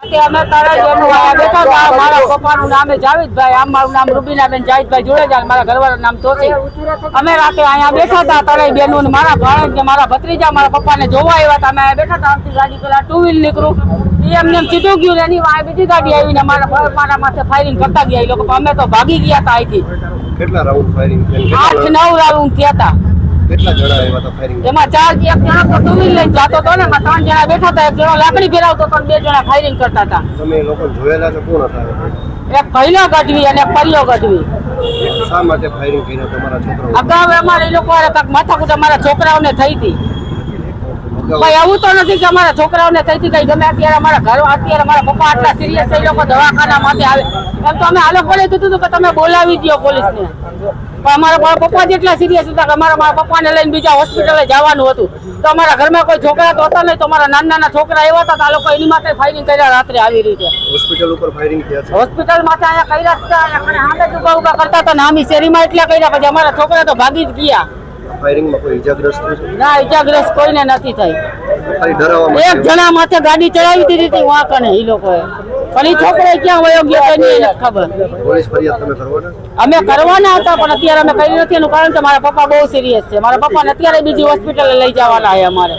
અમે તળાજા બેઠા હતા. મારા પપ્પાનું નામ જાવેદભાઈ, આમ મારું નામ રૂબીનાબેન જાવેદભાઈ જોડેજા, મારા ઘરવાળાનું નામ તોસી. અમે રાતે અહીંયા બેઠા હતા તળાઈ બેનું, મારા ભાણેજ ને મારા ભત્રીજા મારા પપ્પાને જોવા આવ્યા હતા. અમે બેઠા હતા, આમથી ગાડી પેલા 2 વ્હીલ નીકળું એમને સીધું ગયું ને એની વાય બીજી ગાડી આવીને મારા માથે ફાયરિંગ કરતા ગયા. એ લોકો અમે તો ભાગી ગયા હતા અહીંથી. કેટલા રાઉન્ડ ફાયરિંગ 8-9 રાઉન્ડ થયા હતા. કેટલા જણા આવ્યા હતા ફાયરિંગ? એમાં 4 એક જણા તો 2 વ્હીલ લઈને જતો હતો ને, એમાં 3 જણા બેઠા હતા. એક જણો લાકડી ફેરવતો હતો, 2 જણા ફાયરિંગ કરતા હતા. તમે લોકો જોયેલા છો? કોણ હતા? એક ભૈલો ગઢવી અને એક પરિયો ગઢવી. શા માટે ફાયરિંગ કર્યા તમારા છોકરાઓ? અગાઉ અમારે એ લોકો માથાકૂટ અમારા છોકરાઓને થઈ હતી. ભાઈ એવું તો નથી કે અમારા છોકરાઓને થઈ હતી કઈ ગમે. અત્યારે અમારા ઘર અત્યારે મારા પપ્પા આટલા સિરિયસ છે, એ લોકો દવાખાના માટે આવે એમ તો અમે આ લોકોને કીધું હતું કે તમે બોલાવી દો પોલીસને, પણ અમારા પપ્પા જેટલા સિરિયસ હતા કે અમારા પપ્પાને લઈને બીજા હોસ્પિટલે જવાનું હતું. તો અમારા ઘરમાં કોઈ છોકરા તો હતા નહીં, તો અમારા નાના છોકરા એવા હતા. આ લોકો એની માટે ફાયરિંગ કર્યા રાત્રે આવી રીતે. હોસ્પિટલ ઉપર ફાયરિંગ થયા છે? હોસ્પિટલ માટે અહીંયા કર્યા હતા, સામે જ ઉભા કરતા હતા ને આમી શેરીમાં એટલા કર્યા. પછી અમારા છોકરા તો ભાગી જ ગયા. ફાયરિંગમાં કોઈ ઈજાગ્રસ્ત થયું છે? ના, ઈજાગ્રસ્ત કોઈને નથી થઈ. ખાલી ડરાવવા માટે એક જણા માથે ગાડી ચડાવી દીધી હતી વાંકને એ લોકોએ, પણ એ છોકરો ક્યાં વયો ગયો એની એને ખબર. પોલીસ ફરિયાદ તમે કરવાના? અમે કરવાના હતા પણ અત્યારે અમે કરી નથી. એનું કારણ કે મારા પપ્પા બહુ સિરિયસ છે. મારા પપ્પાને અત્યારે બીજી હોસ્પિટલે લઈ જવાના છે અમારે.